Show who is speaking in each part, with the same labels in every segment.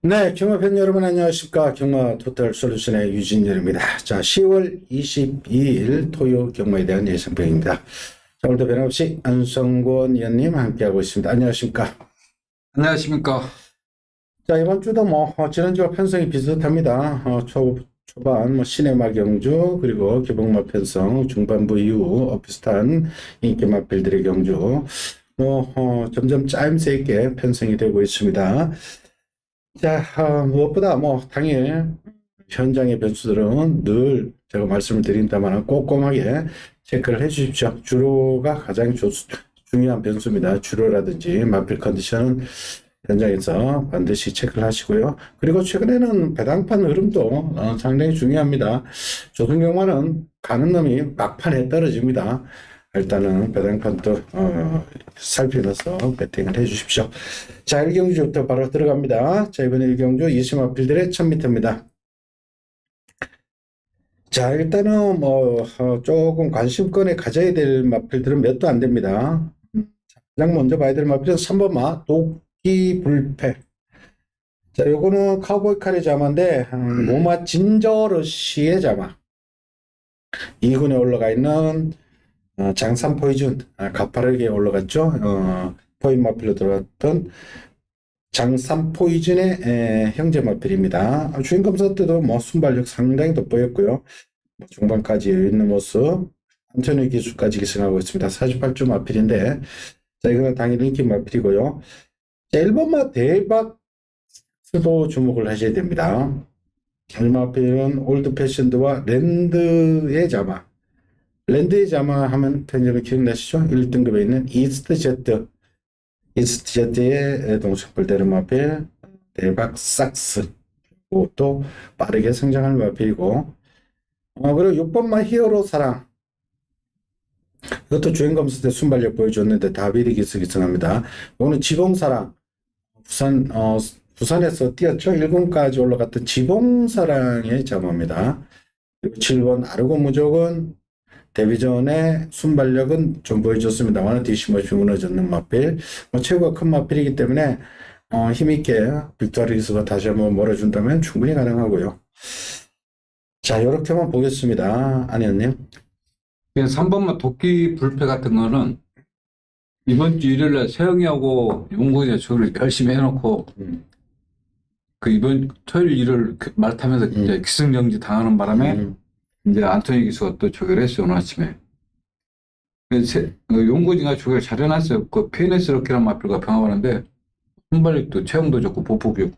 Speaker 1: 네, 경마팬 여러분 안녕하십니까. 경마 토탈 솔루션의 유진열입니다. 자, 10월 22일 토요 경마에 대한 예상평입니다. 자, 오늘도 변함없이 안성권 위원님 함께하고 있습니다. 안녕하십니까.
Speaker 2: 안녕하십니까.
Speaker 1: 자, 이번 주도 지난주와 편성이 비슷합니다. 초반 시내마 경주 그리고 기복마 편성 중반부 이후 비슷한 인기마필들의 경주 점점 짜임새 있게 편성이 되고 있습니다. 자, 무엇보다 당일 현장의 변수들은 늘 제가 말씀을 드린다만 꼼꼼하게 체크를 해 주십시오. 주로가 가장 중요한 변수입니다. 주로라든지 마필 컨디션은 현장에서 반드시 체크를 하시고요. 그리고 최근에는 배당판 흐름도 상당히 중요합니다. 조선경마는 가는 놈이 막판에 떨어집니다. 일단은 배당판도 살피면서 배팅을 해 주십시오. 자, 1경주부터 바로 들어갑니다. 자, 이번 1경주 20마필들의 1000m입니다. 자, 일단은 조금 관심권에 가져야 될 마필들은 몇 도 안 됩니다. 가장 먼저 봐야 될 마필은 3번마 도끼불패. 자, 요거는 카우보이 칼의 자마인데 모마 진저러시의 자마. 2군에 올라가 있는 장산 포이즌, 가파르게 올라갔죠. 포인 마필로 들어왔던 장산 포이즌의 형제 마필입니다. 주인검사 때도 순발력 상당히 돋보였고요. 중반까지 있는 모습, 안토니 기수까지 기승하고 있습니다. 48주 마필인데, 자, 이거는 당일 인기 마필이고요. 자, 1번마 대박도 주목을 하셔야 됩니다. 1마필은 올드 패션드와 랜드의 자마. 랜드의 자마 하면 편집을 기억나시죠? 1등급에 있는 이스트 제트의 동식불대로 마필 대박 삭스, 또 빠르게 성장할 마필이고, 그리고 6번마 히어로 사랑. 이것도 주행검사 때 순발력 보여줬는데 다비리 기승합니다. 이거는 지봉사랑, 부산에서 뛰었죠. 1군까지 올라갔던 지봉사랑의 자마입니다. 그리고 7번 아르고 무조건 데뷔 전에 순발력은 좀 보여줬습니다만 뒤심없이 무너졌는 마필, 최고가 큰 마필이기 때문에 힘있게 빅토리스가 다시 한번 몰아준다면 충분히 가능하고요. 자, 이렇게만 보겠습니다. 안혜연님.
Speaker 2: 3번만 도끼 불패 같은 거는 이번 주 일요일에 세영이하고 용군이 저를 열심히 해놓고 그 이번 토요일 일요일 말 타면서 이제 기승정지 당하는 바람에 이제 안토니 기수가 또 조결했어요, 오늘 아침에. 용군이가 조결 잘 해놨어요. 그 피네스로키란 마필과 병합하는데 순발력도 체형도 좋고 보폭이 좋고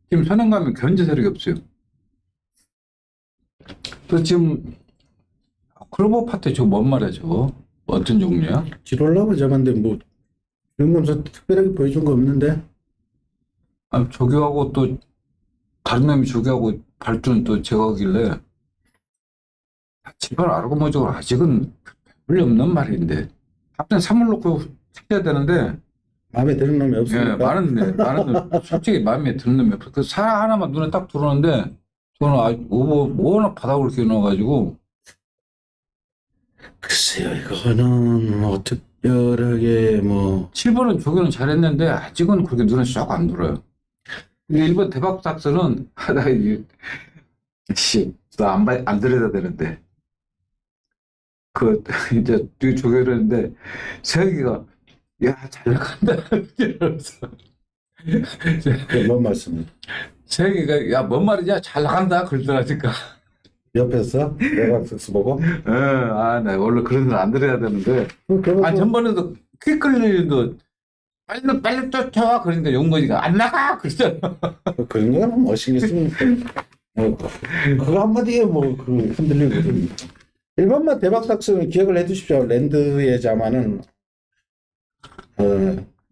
Speaker 2: 지금 선행감에 견제 세력이 없어요. 또 지금 클로버 파트 저거 뭔 말이야 저거? 어떤 종류야?
Speaker 1: 지롤라고 잡았는데 주행검사 특별하게 보여준 거 없는데?
Speaker 2: 조교하고 또 다른 놈이 조교하고 발주는 또 제거하길래 제발 알고 뭐죠? 아직은 별로 없는 말인데 갑자기 3을 놓고 찾아야 되는데
Speaker 1: 마음에 드는 놈이 없습니까?
Speaker 2: 많은 놈 솔직히 마음에 드는 놈이 없어. 그 사 하나만 눈에 딱 들어오는데 저는 워낙 바닥으로 이렇게 넣어가지고
Speaker 1: 글쎄요, 이거는 특별하게
Speaker 2: 7번은 조교는 잘했는데 아직은 그렇게 눈에 쏙 안 들어요. 1번 대박 삭스는 나 이게 안 들여다 되는데 이제 조교를 했는데 세혁이가 야 잘 나간다 이러면서
Speaker 1: 뭔 말씀이에요?
Speaker 2: 세혁이가 야 뭔 말이냐 잘 나간다 그러더라니까.
Speaker 1: 옆에서 내가 쓱스 보고
Speaker 2: 나 원래 그런 걸 안 들어야 되는데 전번에도 퀵클리도 빨리 쫓아와 그러니까 용건이가 안 나가 그러잖아.
Speaker 1: 그런 거는 멋있겠습니까? 그거 한마디에 흔들리거든요. 일반만 대박 삭스는 기억을 해두십시오. 랜드의 자마는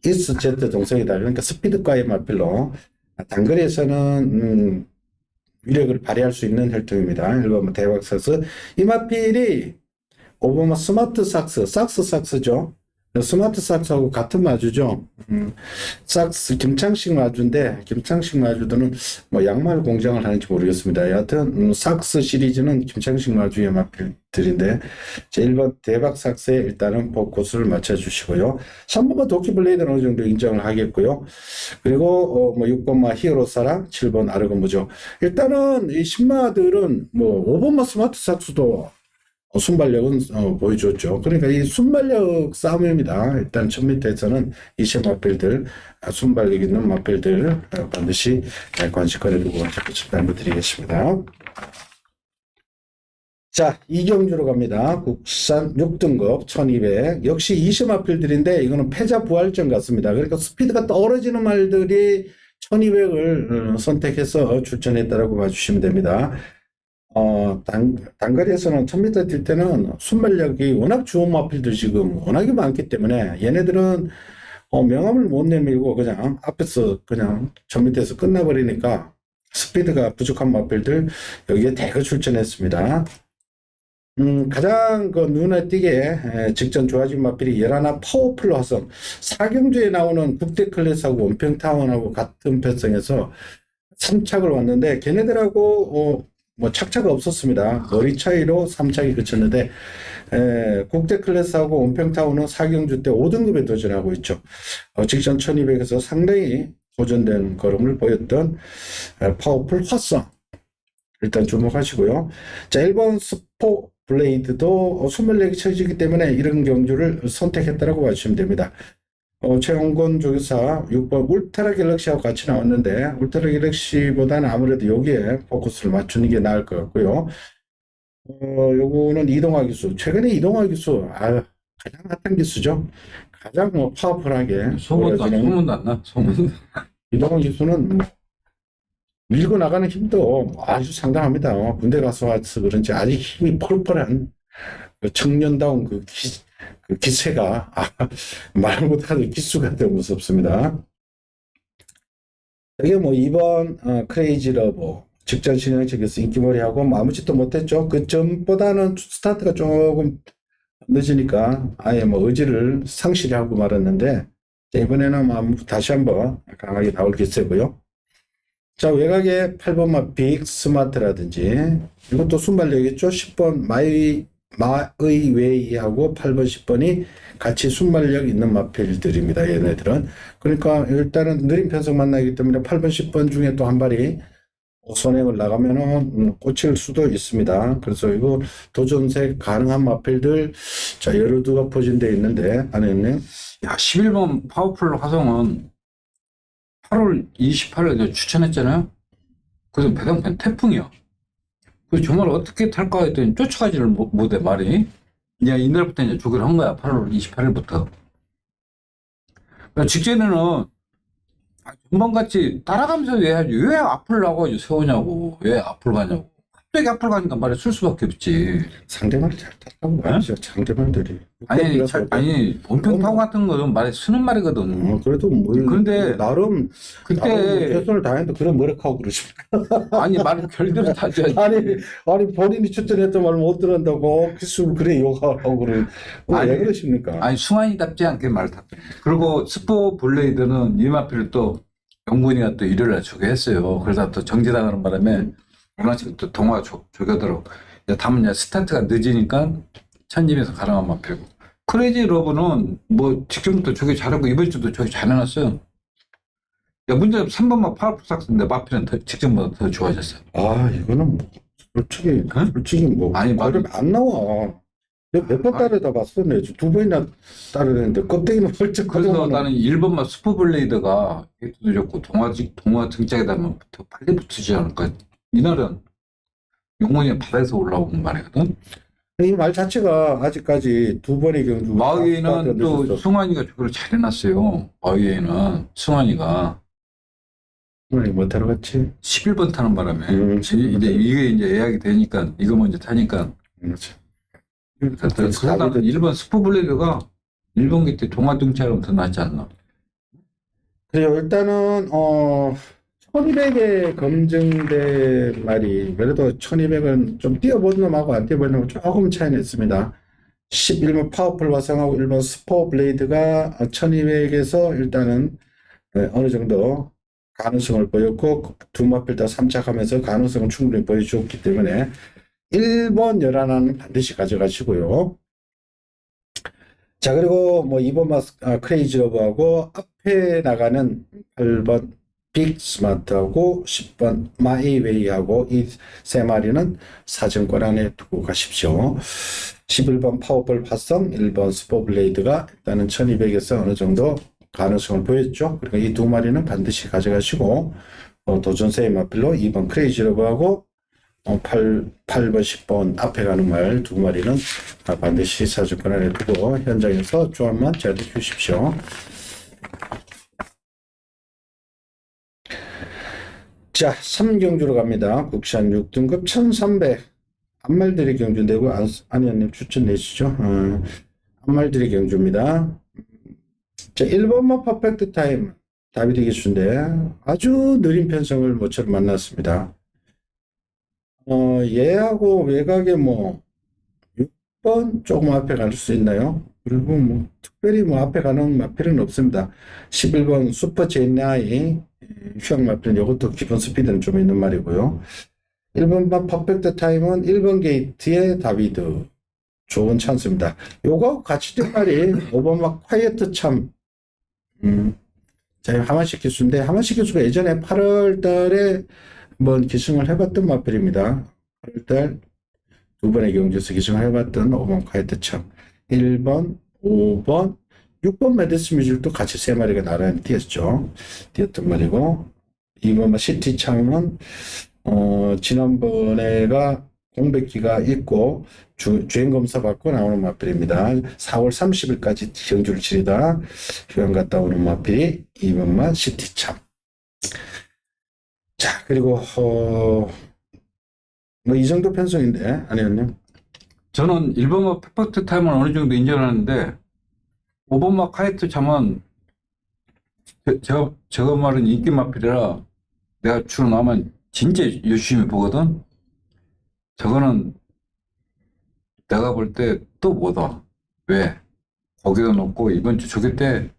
Speaker 1: 이스 제트 동성이다. 그러니까 스피드과의 마필로 단거리에서는 위력을 발휘할 수 있는 혈통입니다. 1번마 대박 삭스. 이 마필이 5번마 스마트 삭스죠. 스마트 삭스하고 같은 마주죠. 삭스 김창식 마주인데 김창식 마주들은 뭐 양말 공장을 하는지 모르겠습니다. 여하튼 삭스 시리즈는 김창식 마주의 마필들인데 제 1번 대박 삭스에 일단은 포커스를 맞춰주시고요. 3번만 도끼 블레이드는 어느 정도 인정을 하겠고요. 그리고 뭐 6번만 히어로사랑 7번 아르건무죠. 일단은 이 신마들은 뭐 5번만 스마트 삭스도 순발력은 보여줬죠. 그러니까 이 순발력 싸움입니다. 일단 1000m에서는 이세 마필들, 순발력 있는 마필들 반드시 관심권에 두고 가실 것 드리겠습니다. 자, 이경주로 갑니다. 국산 6등급 1200. 역시 이세 마필들인데 이거는 패자 부활전 같습니다. 그러니까 스피드가 떨어지는 말들이 1200을 선택해서 출전했다라고 봐주시면 됩니다. 단거리에서는 1000m 뛸 때는 순발력이 워낙 좋은 마필들 지금 워낙에 많기 때문에 얘네들은 명함을 못 내밀고 그냥 앞에서 그냥 1000m에서 끝나버리니까 스피드가 부족한 마필들 여기에 대거 출전했습니다. 가장 그 눈에 띄게 직전 좋아진 마필이 열하나 파워풀 화성 4경주에 나오는 국대 클래스하고 원평타운하고 같은 편성에서 3착을 왔는데 걔네들하고 뭐 착차가 없었습니다. 거리 차이로 3착이 그쳤는데 국대 클래스하고 원평타운은 4경주 때 5등급에 도전하고 있죠. 직전 1200에서 상당히 호전된 걸음을 보였던 파워풀 화성 일단 주목하시고요. 자, 1번 스포 블레이드도 순발력이 처지기 때문에 이런 경주를 선택했다고 봐주시면 됩니다. 최홍건 조교사 6번 울트라 갤럭시하고 같이 나왔는데 울트라 갤럭시보다는 아무래도 여기에 포커스를 맞추는 게 나을 것 같고요. 요거는 이동화 기수. 최근에 이동화 기수 가장 핫한 기수죠. 가장 뭐 파워풀하게
Speaker 2: 소문도 안 나. 소문.
Speaker 1: 이동화 기수는 밀고 나가는 힘도 아주 상당합니다. 군대 가서 와서 그런지 아직 힘이 펄펄한 그 청년다운 그 기세가 말 못하는 기수가 되게 무섭습니다. 이게 뭐 2번 크레이지 러버 직전 신형책에서 인기몰이하고 뭐 아무 짓도 못했죠. 그 전보다는 스타트가 조금 늦으니까 아예 뭐 의지를 상실하고 말았는데 이번에는 다시 한번 강하게 나올 기세고요. 자, 외곽에 8번만 빅 스마트라든지 이것도 순발력이죠. 10번 마의웨이하고 8번 10번이 같이 순발력 있는 마필들입니다. 얘네들은. 그러니까 일단은 느린 편성 만나기 때문에 8번 10번 중에 또 한 발이 선행을 나가면은 꽂힐 수도 있습니다. 그래서 이거 도전색 가능한 마필들 자 여러 두가 포진되어 있는데 안에 있는
Speaker 2: 야, 11번 파워풀 화성은 8월 28일에 추천했잖아요. 그래서 배당편 태풍이야. 그래서 정말 어떻게 탈까 했더니 쫓아가지를 못해 말이. 그냥 이날부터 이제 조기를 한 거야. 8월 28일부터. 그러니까 직전에는 전번같이 따라가면서 왜 하지? 왜 앞을 나가지고 세우냐고. 왜 앞을 가냐고. 갑자기 앞을 가니까 말이 쓸 수밖에 없지.
Speaker 1: 상대말이 잘 탔다고 말이죠. 상대말들이.
Speaker 2: 아니, 원평타고 같은 거는 말이 쓰는 말이거든.
Speaker 1: 그래도 뭐.
Speaker 2: 근데
Speaker 1: 나름
Speaker 2: 그때
Speaker 1: 최선을 다했는데 그런 뭐라고 그러십니까?
Speaker 2: 아니 말을 결대로 타줘야지.
Speaker 1: 아니 본인이 추천했던 말 못 들은다고 기술 그래 욕하고 그래. 왜 그러십니까?
Speaker 2: 아니 승환이답지 않게 말을 탔다. 그리고 스포 블레이드는 이마필을 또 영군이가 또 일요일날 조교했어요. 그러다 또 정지당하는 바람에 문화식 또 동화 조교더라고. 다만 이제 스타트가 늦으니까 천집에서 가능한 마필고. 크레이지 러브는 뭐 직전부터 조교 잘하고 이번 주도 조교 잘 해놨어요. 야, 문제는 3번만 파워풀 삭스인데 마필은 직전보다 더 좋아졌어요.
Speaker 1: 이거는 뭐 솔직히 뭐
Speaker 2: 아니
Speaker 1: 말이 안 나와. 몇 번 따르다 봤어. 내 두 번이나 따르는데 껍데기는 펄쩍.
Speaker 2: 그래서 나는 1번만 슈퍼블레이드가 헤이트도 좋고 동화 등짝에다 하면 더 빨리 붙지 않을까. 이날은 용문이 바다에서 올라오는 말이거든.
Speaker 1: 이 말 자체가 아직까지 두 번의 경주.
Speaker 2: 마위에는 또 승환이가 그걸 잘 해놨어요. 마위에는 승환이가
Speaker 1: 뭐 타러 갔지?
Speaker 2: 11번 타는 바람에 이게 이제 예약이 되니까 이거 먼저 타니까.
Speaker 1: 그렇죠.
Speaker 2: 그래서 나는 1번 슈퍼블레이드가 1번 기때 동화 등짝은 더 낫지 않나.
Speaker 1: 그래요. 일단은 1200에 검증된 말이 그래도 1200은 좀 뛰어본 놈하고 안 뛰어본 놈하고 조금 차이는 있습니다. 11번 파워풀 화성하고 1번 스포 블레이드가 1200에서 일단은 어느 정도 가능성을 보였고 두 마필 다 삼착하면서 가능성을 충분히 보여주었기 때문에 1번 열하나는 반드시 가져가시고요. 자, 그리고 뭐 2번 크레이지 러브하고 앞에 나가는 8번 빅 스마트하고 10번 마이웨이하고 이 세 마리는 사정권 안에 두고 가십시오. 11번 파워볼 화성, 1번 스포블레이드가 일단은 1200에서 어느 정도 가능성을 보였죠. 그러니까 이 두 마리는 반드시 가져가시고 도전세의 마필로 2번 크레이지 러브하고 8번, 10번 앞에 가는 말 두 마리는 반드시 사정권 안에 두고 현장에서 조합만 제대로 주십시오. 자, 3경주로 갑니다. 국산 6등급 1300. 안말들이 경주인데고 안현님 추천 내시죠. 안말들이 경주입니다. 자, 1번만 퍼펙트 타임 다비드 기수인데 아주 느린 편성을 모처럼 만났습니다. 얘하고 외곽에 뭐 6번 조금 앞에 갈 수 있나요? 그리고 뭐 특별히 뭐 앞에 가는 마필은 없습니다. 11번 슈퍼 제나이 휴양 마필은 이것도 기본 스피드는 좀 있는 말이고요. 1번만 퍼펙트 타임은 1번 게이트의 다비드 좋은 찬스입니다. 요거 같이 된 말이 5번 막 콰이어트 참 자, 하만식 기수인데 하만식 기수가 예전에 8월 달에 한번 기승을 해봤던 마필입니다. 8월 달 두 번의 경주에서 기승을 해봤던 5번 콰이어트 참 1번, 5번, 6번 메디스 뮤직도 같이 세 마리가 나란히 뛰었죠. 뛰었던 말이고 2번 시티 참은 지난번에가 공백기가 있고 주행 검사 받고 나오는 마필입니다. 4월 30일까지 경주를 치르다 휴양 갔다 오는 마필이 2번만 시티참. 자, 그리고 뭐 이 정도 편성인데 아니었냐?
Speaker 2: 저는 1번마 퍼펙트 타임은 어느 정도 인정하는데 5번마 카이트 참은 저거 말은 인기 마필이라 내가 주로 나면 진짜 열심히 보거든. 저거는 내가 볼 때 또 못와. 왜? 거기도 높고 이번 주 조개 때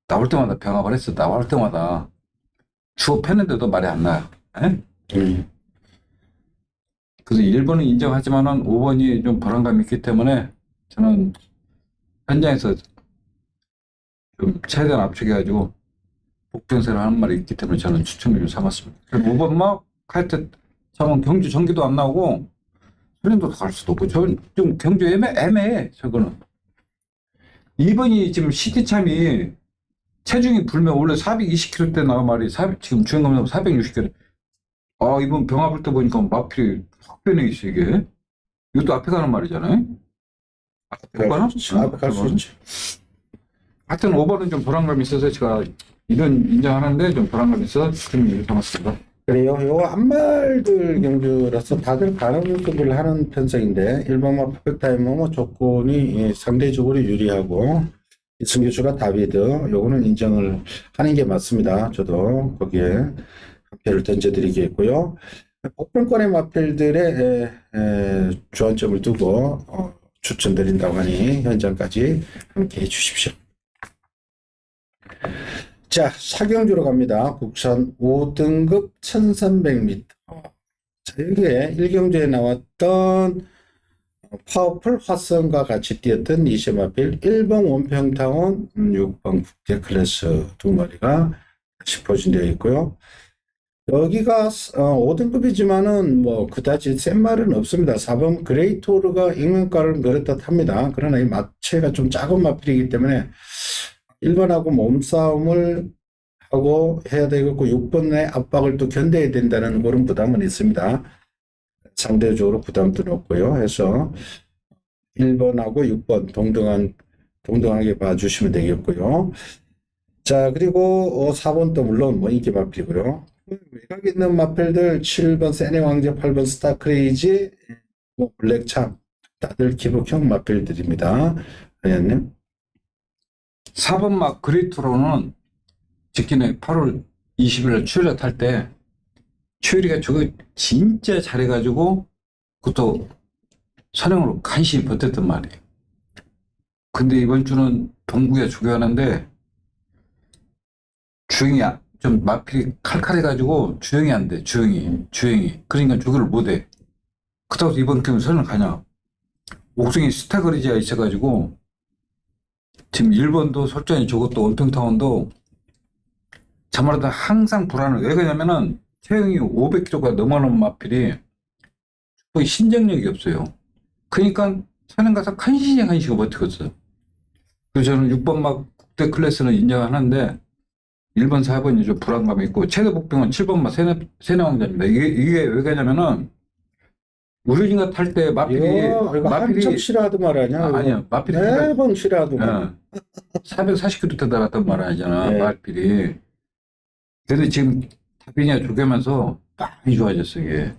Speaker 2: 나올 때마다 병합을 했어. 나올 때마다 수업했는데도 말이 안 나요. 그래서 1번은 인정하지만은 5번이 좀 불안감이 있기 때문에 저는 현장에서 좀 최대한 압축해가지고 복병세를 하는 말이 있기 때문에 저는 추천을 좀 삼았습니다. 5번 막 카이트 참은 경주 전기도 안 나오고 수련도 갈 수도 없고 좀 경주 애매해 저거는. 2번이 지금 시티참이 체중이 불면 원래 420kg 나가 말이 지금 주행감독 460kg. 아 이번 병합을 때 보니까 마필이 확 변해 있어 이게. 이것도 앞에 가는 말이잖아요. 앞에 가나?
Speaker 1: 앞에 갈 수 있지.
Speaker 2: 하여튼 5번은 좀 불안감이 있어서 제가 이런 인정하는데 좀 불안감이 있어서 좀 담았습니다.
Speaker 1: 그래요. 요 안말들 경주라서 다들 가능성을 하는 편성인데 1번만 퍼펙트 타임은 뭐 조건이 상대적으로 유리하고 승교수가 다비드 요거는 인정을 하는 게 맞습니다. 저도 거기에 한 표를 던져드리겠고요. 복병권의 마필들의 주안점을 두고 추천드린다고 하니 현장까지 함께 해주십시오. 자, 사경주로 갑니다. 국산 5등급 1300m. 자, 여기에 1경주에 나왔던 파워풀 화성과 같이 뛰었던 이세마필 1번 원평타운 6번 국제 클래스 두 마리가 다시 포진되어 있고요. 여기가 5등급이지만은 뭐 그다지 센 말은 없습니다. 4번 그레이토르가 익명가를 그렇듯 합니다. 그러나 이 마체가 좀 작은 마필이기 때문에 1번하고 몸싸움을 하고 해야 되겠고 6번의 압박을 또 견뎌야 된다는 그런 부담은 있습니다. 상대적으로 부담도 높고요. 해서 1번하고 6번 동등하게 봐주시면 되겠고요. 자, 그리고 4번도 물론 뭐 인기 마필이고요. 외곽에 있는 마필들 7번 세네 왕제, 8번 스타 크레이지, 뭐 블랙참 다들 기복형 마필들입니다. 회원님.
Speaker 2: 4번 막 그레이토로는 직전에 8월 20일 추리를 탈 때 추리가 저거 진짜 잘해가지고 그것도 선행으로 간신히 버텼단 말이에요. 근데 이번 주는 동구에 주교하는데 주행이 좀 마필이 칼칼해가지고 주행이 안 돼. 주행이. 그러니까 주교를 못 해. 그렇다고 해서 이번 경우 선을 가냐. 옥성이 스타거리지가 있어가지고 지금 일본도 솔직히 저것도 원평타운도 자말하다 항상 불안해. 왜 그러냐면은 체형이 500kg가 넘어가는 마필이 거의 신정력이 없어요. 그러니까 산행 가서 한시간 버티겠어. 그래서 저는 6번 막 국대 클래스는 인정하는데 1번, 4번이 좀 불안감이 있고 최대 복병은 7번 막 세뇌왕자입니다. 이게 왜 그러냐면은 우리가 탈 때
Speaker 1: 이거 한참 싫어하던 말 아니야?
Speaker 2: 아니야. 마필이
Speaker 1: 매번 싫어하던 말.
Speaker 2: 440km 대달았단 말 아니잖아.
Speaker 1: 네.
Speaker 2: 마필이. 근데 지금 다빈이가 죽으면서 많이 좋아졌어, 이게.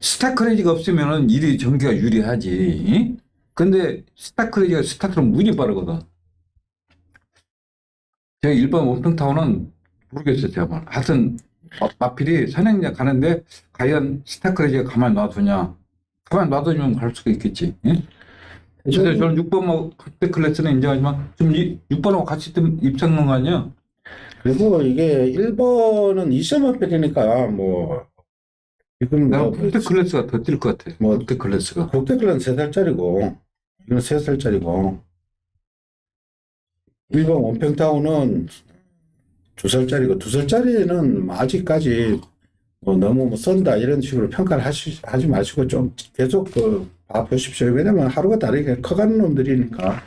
Speaker 2: 스타크레이지가 없으면은 일이 전기가 유리하지. 응? 근데 스타크레이지가 스타트는 문이 빠르거든. 제가 일반 원평타운은 모르겠어요, 제가. 하여튼, 마필이 선행장 가는데, 과연 스타크레이지가 가만히 놔두냐. 가만히 놔두면 갈 수가 있겠지. 응? 그래서 저는 6번 국대 클래스는 인정하지만, 좀 6번하고 같이 입장한 거 아니야?
Speaker 1: 그리고 이게 1번은 2점 앞필이니까 뭐 지금
Speaker 2: 난
Speaker 1: 뭐
Speaker 2: 국대 클래스가 더 뛸 것 같아.
Speaker 1: 뭐
Speaker 2: 국대 클래스가.
Speaker 1: 국대 클래스는 3살짜리고 이건 3살짜리고 1번 원평타운은 2살짜리고 2살짜리는 아직까지 뭐 너무 뭐 썬다 이런 식으로 평가를 하지 마시고 좀 계속 봐보십시오. 왜냐면 하루가 다르게 커가는 놈들이니까.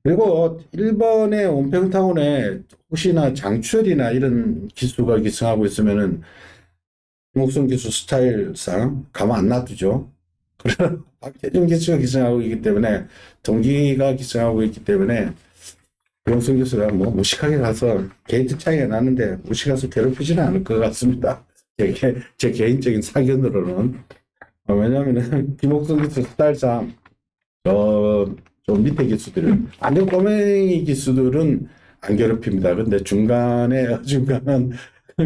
Speaker 1: 그리고 1번의 원평타운에 혹시나 장출이나 이런 기수가 기승하고 있으면은 김옥성 기수 스타일상 가만 안 놔두죠. 그러나 박태준 기수가 기승하고 있기 때문에 동기가 기승하고 있기 때문에 김옥성 기수가 뭐 무식하게 가서 게이트 차이가 나는데 무식해서 괴롭히지는 않을 것 같습니다. 제 개인적인 사견으로는. 왜냐하면 김옥성 기수 스타일상 좀 밑에 기수들은 완전 꼬맹이 기수들은 안 괴롭힙니다. 근데 중간에 어중간한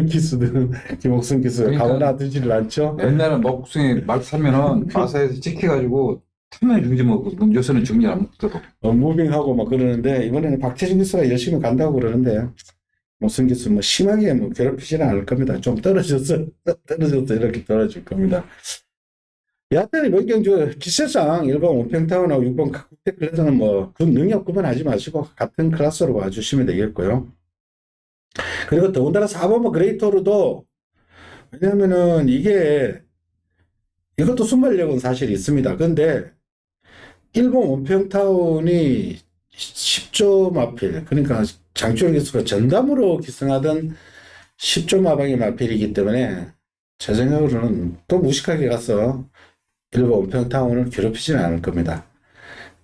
Speaker 1: 기수들은 김옥성 기수가
Speaker 2: 그러니까
Speaker 1: 가만놔두지를 않죠.
Speaker 2: 옛날에 먹국성이 말 타면은 마사에서 찍혀가지고 타면 중지 먹거든. 요새는 중지 안 먹도록.
Speaker 1: 무빙하고 막 그러는데 이번에는 박태준 기수가 열심히 간다고 그러는데 김옥성 기수 뭐 심하게 뭐 괴롭히지는 않을 겁니다. 좀 떨어져서 이렇게 떨어질 겁니다. 여하튼 이번 경주 기세상 1번 원평타운하고 6번 국대 클래스는 뭐 그 능력 구분하지 마시고 같은 클래스로 봐주시면 되겠고요. 그리고 더군다나 4번 그레이토르도 왜냐면은 이것도 순발력은 사실 있습니다. 근데 1번 원평타운이 10조 마필 그러니까 장출 기수가 전담으로 기승하던 10조 마방의 마필이기 때문에 제 생각으로는 또 무식하게 가서 1번 원평타운을 괴롭히지는 않을 겁니다.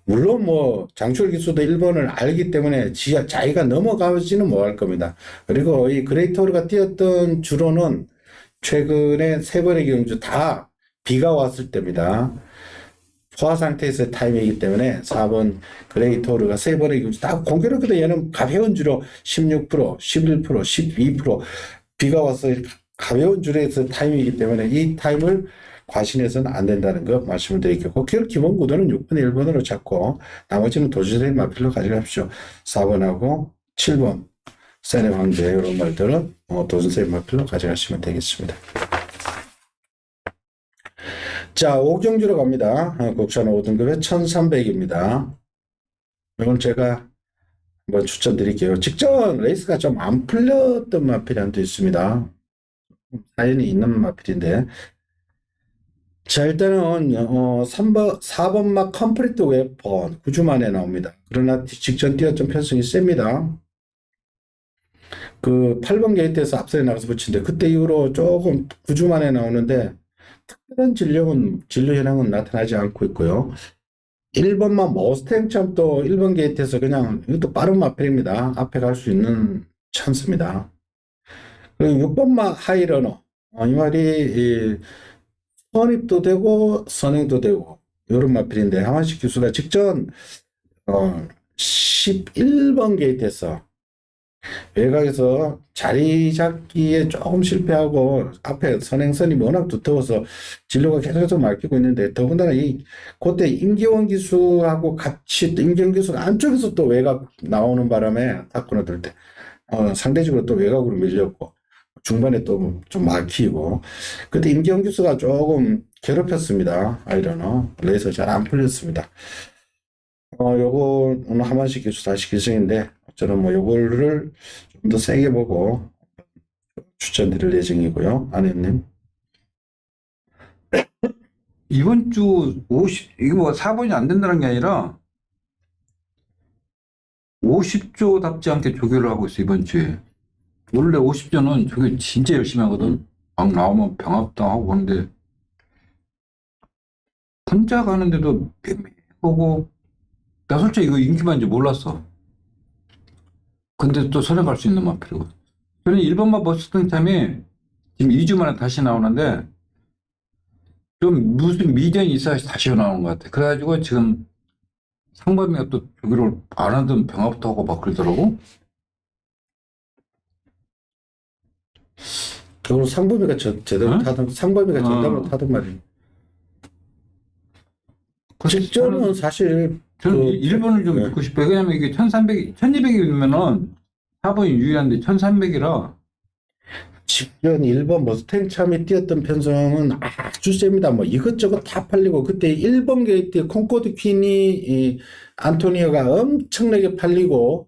Speaker 1: 물론 뭐 장출 기수도 1번을 알기 때문에 자기가 넘어가지는 못할 겁니다. 그리고 이 그레이토르가 뛰었던 주로는 최근에 3번의 경주 다 비가 왔을 때입니다. 포화 상태에서의 타임이기 때문에 4번 그레이토르가 3번의 경주 다 공교롭게도 얘는 가벼운 주로 16%, 11%, 12% 비가 와서 가벼운 줄에서 타임이기 때문에 이 타임을 과신해서는 안 된다는 거 말씀을 드리겠고 기본 구도는 6번, 1번으로 잡고 나머지는 도시적인 마필로 가져가십시오. 4번하고 7번 세네 황제 이런 말들은 도전세의 마필로 가져가시면 되겠습니다. 자, 5경주로 갑니다. 국산 5등급에 1300입니다. 이건 제가 한번 추천드릴게요. 직전 레이스가 좀 안 풀렸던 마필이 한도 있습니다. 사연이 있는 마필인데 자, 일단은 4번 막 컴플리트 웨폰 9주 만에 나옵니다. 그러나 직전 뛰었던 편성이 셉니다. 그 8번 게이트에서 앞서에 나가서 붙인데 그때 이후로 조금 9주 만에 나오는데 특별한 진로 현황은 나타나지 않고 있고요. 1번만 머스탱처럼 또 1번 게이트에서 그냥 이것도 빠른 마필입니다. 앞에 갈 수 있는 찬스입니다. 그리고 6번만 하이러너 이 말이 선입도 되고 선행도 되고 이런 마필인데 하만식 교수가 직전 11번 게이트에서 외곽에서 자리 잡기에 조금 실패하고 앞에 선행선이 워낙 두터워서 진로가 계속해서 막히고 있는데 더군다나 그때 임기원 기수하고 같이 임기원 기수 안쪽에서 또 외곽 나오는 바람에 탁구나 들 때 상대적으로 또 외곽으로 밀렸고 중반에 또 좀 막히고 그때 임기원 기수가 조금 괴롭혔습니다. 아이러너 레이서 잘 안 풀렸습니다. 요거 오늘 하만식 기수 다시 기승인데 저는 뭐 요거를 좀 더 세게 보고 추천드릴 예정이고요. 아내님.
Speaker 2: 이번 주 이거 뭐 4번이 안 된다는 게 아니라 50조답지 않게 조교를 하고 있어, 이번 주에. 원래 50조는 조교 진짜 열심히 하거든. 막 나오면 병합당하고 그러는데, 혼자 가는데도 보고, 나 솔직히 이거 인기 많은지 몰랐어. 근데 또 선행 갈 수 있는 마필이고. 저는 1번마 버스팅 참이 지금 2주 만에 다시 나오는데, 좀 무슨 미련이 있어야 다시 나오는 것 같아. 그래가지고 지금 상범이가 또 조교를 안 하던 병합도 하고 막 그러더라고.
Speaker 1: 그리고 상범이가 제대로
Speaker 2: 어?
Speaker 1: 타던 상범이가 정답으로 타던 말이에요. 직전은 사실
Speaker 2: 저는
Speaker 1: 그-
Speaker 2: 1번을 좀
Speaker 1: 네.
Speaker 2: 믿고 싶어요. 왜냐면 이게 1200이면은 4번이 유리한데 1300이라.
Speaker 1: 직전 1번 머스탱 참이 뛰었던 편성은 아주 셉니다. 뭐 이것저것 다 팔리고 그때 1번 게이트 콩코드 퀸이 안토니오가 엄청나게 팔리고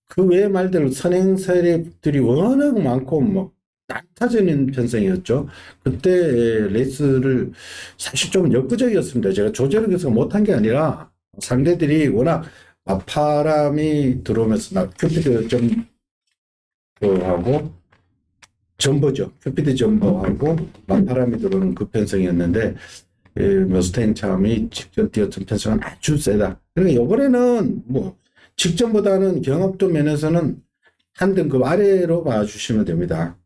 Speaker 1: 그 외의 말들 선행 세력들이 워낙 많고 뭐 낙타적인 편성이었죠. 그때 레이스를 사실 좀 역부족이었습니다. 제가 조절을 계속 못한 게 아니라 상대들이 워낙 맞바람이 들어오면서 큐피드 점프하고 점버죠. 큐피드 점버하고 맞바람이 들어오는 그 편성이었는데 머스탱 참이 직전 뛰었던 편성은 아주 세다. 그러니까 이번에는 뭐 직전보다는 경합도 면에서는 한 등급 아래로 봐주시면 됩니다.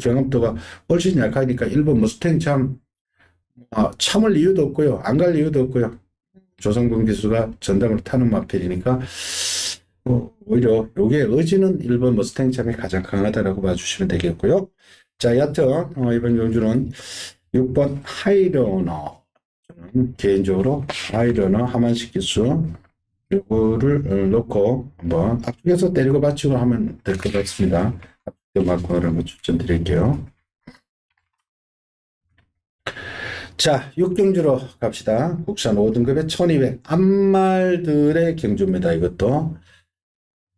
Speaker 1: 경합도가 훨씬 약하니까 1번 머스탱 참을 이유도 없고요. 안 갈 이유도 없고요. 조성근 기수가 전담으로 타는 마필이니까 오히려 요게 의지는 1번 머스탱 참이 가장 강하다라고 봐주시면 되겠고요. 자, 여하튼 이번 경주는 6번 하이러너. 저는 개인적으로 하이러너 하만식 기수 요거를 놓고 한번 앞쪽에서 때리고 받치고 하면 될 것 같습니다. 앞쪽에 맞고 하라고 추천드릴게요. 자, 6경주로 갑시다. 국산 5등급의 1200 암말들의 경주입니다. 이것도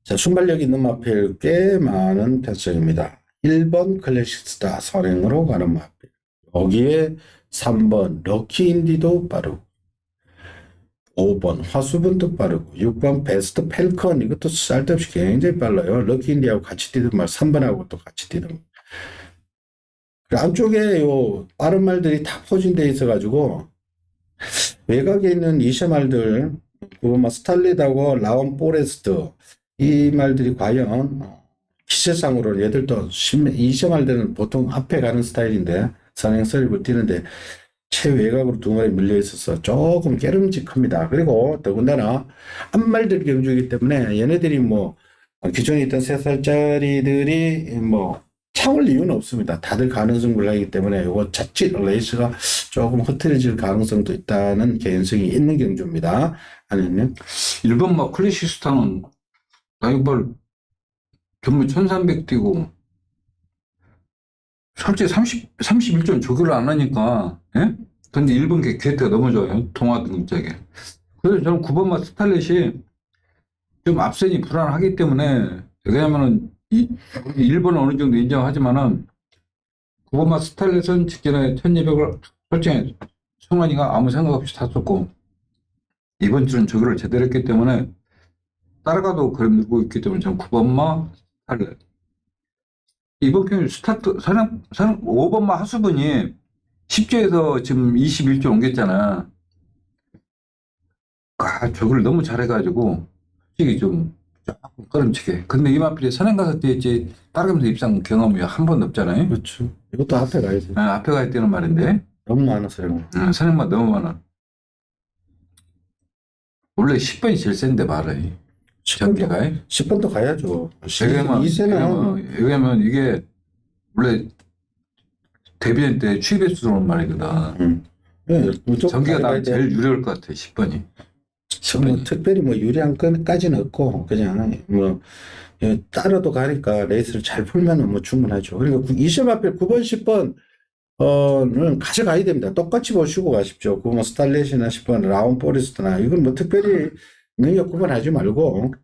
Speaker 1: 자, 순발력 있는 마필 꽤 많은 편성입니다. 1번 클래식스타 선행으로 가는 마필, 여기에 3번 럭키인디도 빠르고 5번 화수분도 빠르고 6번 베스트 펠컨 이것도 쓸데없이 굉장히 빨라요. 럭키인디하고 같이 뛰던 말 3번하고 또 같이 뛰던 그 안쪽에 요 빠른 말들이 다 포진되어 있어가지고 외곽에 있는 이세 말들 그뭐 스탈릿하고 라온 포레스트 이 말들이 과연 기세상으로 얘들도 이세 말들은 보통 앞에 가는 스타일인데 선행 서립을 뛰는데 최외곽으로 두 마리 밀려 있어서 조금 깨름직합니다. 그리고 더군다나 앞말들 경주이기 때문에 얘네들이 뭐 기존에 있던 3살짜리들이 뭐 참을 이유는 없습니다. 다들 가능성 불하기 때문에 이거 자칫 레이스가 조금 흐트러질 가능성도 있다는 개연성이 있는 경주입니다. 아니면
Speaker 2: 1번 막 클래식스타는 나이벌 전부 1300 뛰고 솔직히 31점 조교를 안 하니까 예? 근데 1번 게이트가 너무 좋아요. 동화 등급작에. 그래서 저는 9번마 스탈렛이 좀 앞선이 불안하기 때문에 왜냐면은 1번은 어느 정도 인정하지만은 9번마 스탈렛은 직전에 1200을 솔직히 성환이가 아무 생각 없이 탔었고 이번 주는 조교를 제대로 했기 때문에 따라가도 걸고 있기 때문에 저는 9번마 스탈렛. 이번 경기 스타트, 5번마 하수분이 10조에서 지금 21조 옮겼잖아. 저걸 너무 잘해가지고, 솔직히 좀, 조금 꺼름칙해. 근데 이 마필이 선행 가서 뛰었지, 따라가면서 입상 경험이 한 번도 없잖아요.
Speaker 1: 그렇죠. 이것도 앞에 가야 돼.
Speaker 2: 앞에 가야 되는 말인데,
Speaker 1: 너무 많았어요.
Speaker 2: 선행만 너무 많아. 원래 10번이 제일 센데 말해. 전기가.
Speaker 1: 10번도 가야죠.
Speaker 2: 왜냐면,
Speaker 1: 2세는
Speaker 2: 왜냐면 이게 원래 데비안 때 취입해 주는 말이거든.
Speaker 1: 예, 무조건
Speaker 2: 전기가
Speaker 1: 가야
Speaker 2: 난
Speaker 1: 돼.
Speaker 2: 제일 유리할 것 같아, 10번이.
Speaker 1: 뭐 특별히 뭐 유리한 건까지는 없고 그냥 뭐 따라도 가니까 레이스를 잘 풀면은 뭐 충분하죠. 그러니까 2세 마필 9번, 10번 는 가져가야 됩니다. 똑같이 보시고 가십시오. 그 뭐 스탈렛이나 10번 라운 포레스트나 이건 뭐 특별히 능력 구분하지 말고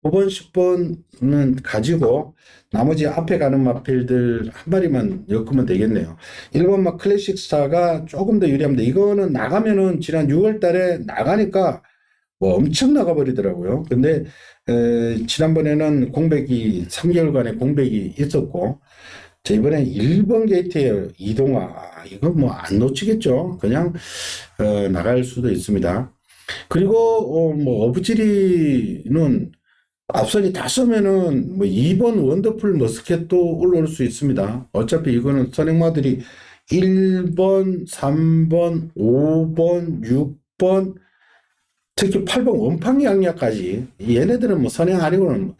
Speaker 1: 9번, 10번은 가지고 나머지 앞에 가는 마필들 한 마리만 엮으면 되겠네요. 1번 막 클래식 스타가 조금 더 유리합니다. 이거는 나가면은 지난 6월 달에 나가니까 뭐 엄청 나가버리더라고요. 근데 지난번에는 공백이 3개월간의 공백이 있었고 자, 이번엔 1번 게이트에 이동화 이건 뭐 안 놓치겠죠. 그냥 나갈 수도 있습니다. 그리고 뭐 어부지리는 앞선이 다 쏘면은 뭐 2번 원더풀 머스켓도 올라올 수 있습니다. 어차피 이거는 선행마들이 1번, 3번, 5번, 6번, 특히 8번 원팡이 양약까지 얘네들은 뭐 선행 아니고는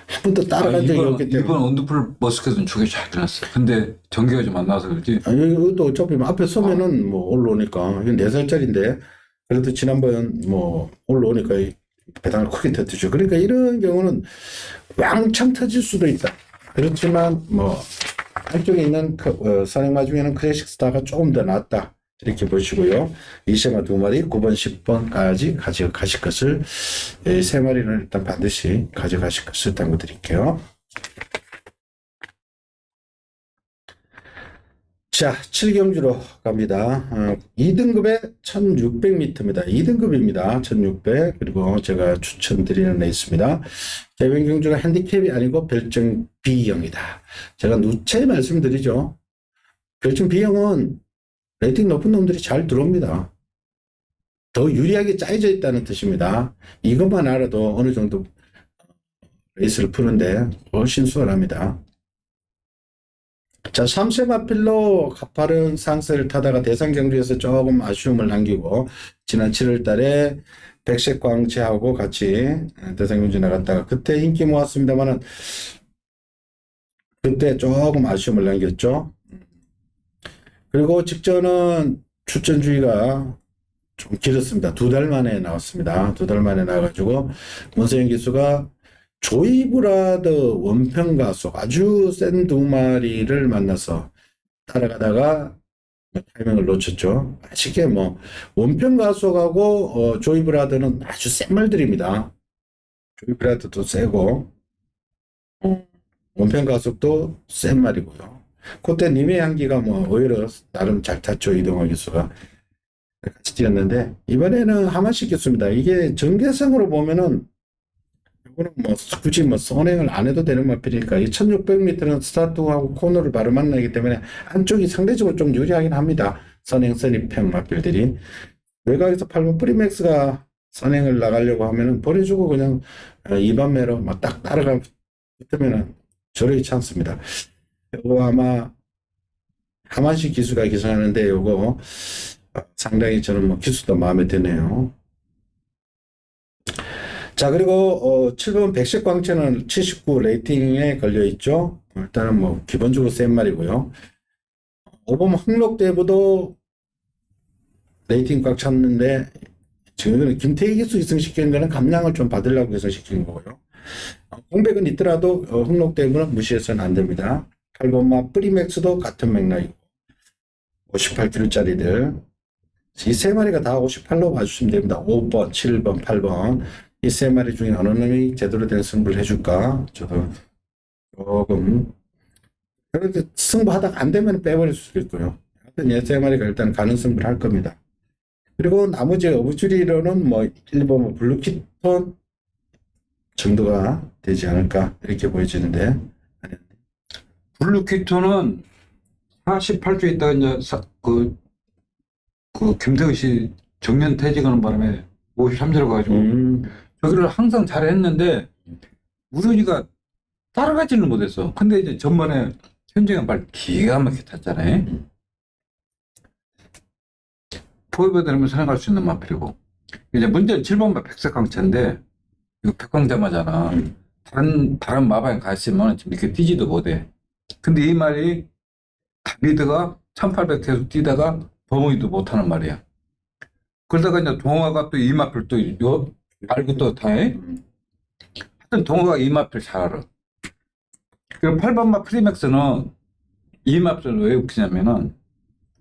Speaker 1: 한 번도 따라간 적이 없기 때문에.
Speaker 2: 이번 원더풀 머스켓은 저게 잘 들었어. 근데 전기가 좀 안 나와서 그렇지.
Speaker 1: 아니, 이것도 어차피 앞에 서면은 뭐 올라오니까. 이건 4살짜리인데. 그래도 지난번 뭐 올라오니까 이 배당을 크게 터뜨죠. 그러니까 이런 경우는 왕창 터질 수도 있다. 그렇지만 뭐 한쪽에 있는 선행마 중에는 클래식 스타가 조금 더 낫다. 이렇게 보시고요. 이세마 2마리 9번, 10번까지 가져가실 것을 3마리는 일단 반드시 가져가실 것을 당부드릴게요. 자, 7경주로 갑니다. 2등급에 1600m입니다. 2등급입니다. 1600. 그리고 제가 추천드리는 레이스입니다. 자, 이번 경주가 핸디캡이 아니고 별정 B형이다. 제가 누차 말씀드리죠. 별정 B형은 레이팅 높은 놈들이 잘 들어옵니다. 더 유리하게 짜여져 있다는 뜻입니다. 이것만 알아도 어느 정도 레이스를 푸는데 훨씬 수월합니다. 자, 3세 마필로 가파른 상세를 타다가 대상 경주에서 조금 아쉬움을 남기고 지난 7월 달에 백색 광채하고 같이 대상 경주 나갔다가 그때 인기 모았습니다만은 그때 조금 아쉬움을 남겼죠. 그리고 직전은 출전주의가 좀 길었습니다. 2달 만에 나왔습니다. 2달 만에 나와가지고 문세영 기수가 조이브라드 원평가속 아주 센 2마리를 만나서 따라가다가 타이밍을 놓쳤죠. 아쉽게 뭐 원평가속하고 조이브라드는 아주 센 말들입니다. 조이브라드도 세고 원평가속도 센 말이고요. 그때 님의 향기가 뭐 오히려 나름 잘 탔죠. 이동화 기수가 같이 뛰었는데 이번에는 하만식 기수입니다. 이게 전개성으로 보면은 이거는 뭐 굳이 뭐 선행을 안 해도 되는 마필이니까 이 1600m는 스타트하고 코너를 바로 만나기 때문에 안쪽이 상대적으로 좀 유리하긴 합니다. 선행 선입형 마필들이 외곽에서 8번 프리맥스가 선행을 나가려고 하면은 버려주고 그냥 2반매로 막 딱 따라가 붙으면은 저력이 찬스입니다. 이거 아마 하만식 기수가 기승하는데 이거 상당히 저는 뭐 기수도 마음에 드네요. 자, 그리고 7번 백색 광채는 79 레이팅에 걸려 있죠. 일단은 뭐 기본적으로 센 말이고요. 5번 흥록대부도 레이팅 꽉 찼는데 지금은 김태희 기수 이승시키는 거는 감량을 좀 받으려고 해서 시키는 거고요. 공백은 있더라도 흥록대부는 무시해서는 안 됩니다. 8번마 프리맥스도 같은 맥락이고 58kg짜리들 이 세 마리가 다 58로 봐주시면 됩니다. 5번, 7번, 8번 이 세 마리 중에 어느 놈이 제대로 된 승부를 해줄까? 저도 조금 그런데 승부하다가 안 되면 빼버릴 수도 있고요. 하여튼 이 세 마리가 일단 가는 승부를 할 겁니다. 그리고 나머지 어부줄이로는 뭐 1번 뭐 블루키톤 정도가 되지 않을까 이렇게 보여지는데
Speaker 2: 블루키토는 48주에 있다가 이제 그 김태우 씨 정년 퇴직하는 바람에 53주로 가가지고 저기를 항상 잘했는데 우선이가 따라가지는 못했어. 근데 이제 전번에 현정이 발 기가 막히게 탔잖아요. 포획에 되면 선행할 수 있는 마필이고 이제 문제는 7번마 백색강차인데 이거 백광자마잖아. 다른 마방에 가 있으면 지금 이렇게 뛰지도 못해. 근데 이 말이 다비드가 1800 계속 뛰다가 버무이도 못하는 말이야. 그러다가 이제 동화가 또 이마필 또 알고 또 다해. 하여튼 동화가 이마필 잘 알아. 그리고 8번마 프리맥스는 이마필을 왜 웃기냐면은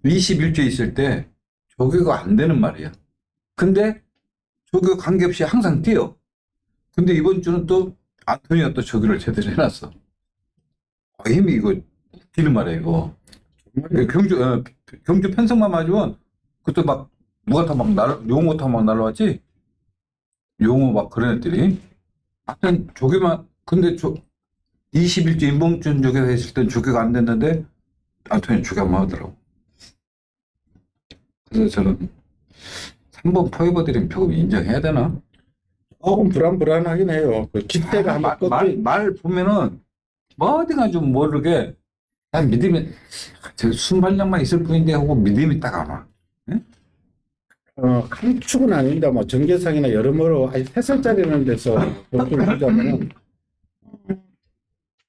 Speaker 2: 21주 있을 때 조교가 안 되는 말이야. 근데 조교 관계없이 항상 뛰어. 근데 이번 주는 또 안토니가 또 조교를 제대로 해놨어. 힘이 이거 웃기는 말이야 이거. 경주 편성만 맞으면 그때 막 누가 다 막 용어 다 막 날라왔지. 용어 막 그런 애들이. 하여튼 조교만 근데 21주 인봉준 조교 했을 땐 조교가 안 됐는데 안토니 조교 한번 하더라고. 그래서 저는 3번 포에버드림 조금 인정해야 되나?
Speaker 1: 조금 불안불안하긴 해요. 그 기대가 한번
Speaker 2: 말 보면은 뭐 어디가 좀 모르게 난 믿음이 저 순발력만 있을 뿐인데 하고 믿음이 딱 안 와.
Speaker 1: 감축은 아닙니다. 뭐 전개상이나 여러모로 아직 3살짜리라는 데서 공부를 하자면은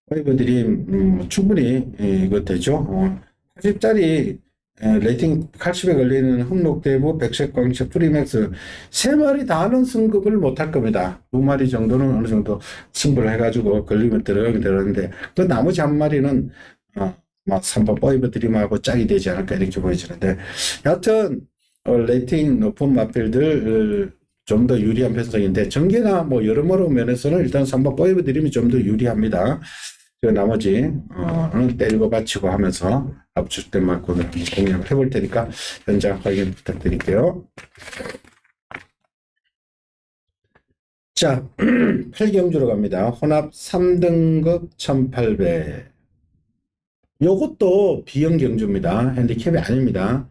Speaker 1: 포에버드림 충분히 이거 되죠. 80짜리 레이팅 80에 걸리는 흑록대부, 백색 광채, 프리맥스 3마리 다 하는 승급을 못할 겁니다. 2마리 정도는 어느 정도 승부를 해가지고 걸리면 들어가긴 들어가는데 그 나머지 한 마리는 막 3번 포에버드림하고 짝이 되지 않을까 이렇게 보여지는데 여하튼 레이팅 높은 마필들 좀 더 유리한 편성인데 전개나 뭐 여러모로 면에서는 일단 3번 포에버드림이 좀 더 유리합니다. 나머지는 때리고 받치고 하면서 압축된 말고는 공략을 해볼 테니까 현장 확인 부탁드릴게요. 자, 8경주로 갑니다. 혼합 3등급 1800. 요것도 B형 경주입니다. 핸디캡이 아닙니다.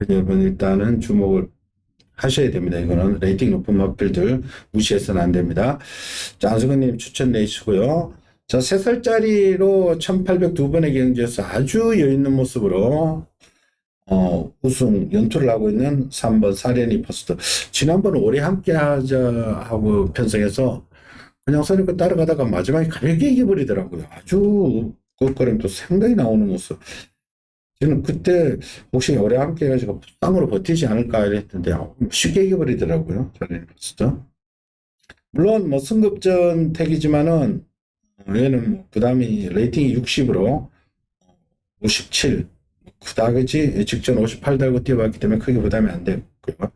Speaker 1: 여러분 일단은 주목을 하셔야 됩니다. 이거는 레이팅 높은 마필들 무시해서는 안 됩니다. 자, 안승근님 추천 내주시고요. 자, 3살짜리로 1800 두 번의 경주에서 아주 여유있는 모습으로 우승 연투를 하고 있는 3번 사련이 퍼스트. 지난번 오래 함께 하자 하고 편성해서 그냥 선입고 따라가다가 마지막에 가볍게 이겨버리더라고요. 아주 그거는 또 생각이 나오는 모습. 저는 그때 혹시 오래 함께 해가지고 땅으로 버티지 않을까 이랬는데 쉽게 이겨버리더라고요. 사련이 퍼스트. 물론 뭐 승급전 택이지만은 얘는 부담이 레이팅이 60으로 57 그다지 직전 58 달고 뛰어봤기 때문에 크게 부담이 안 됐고요.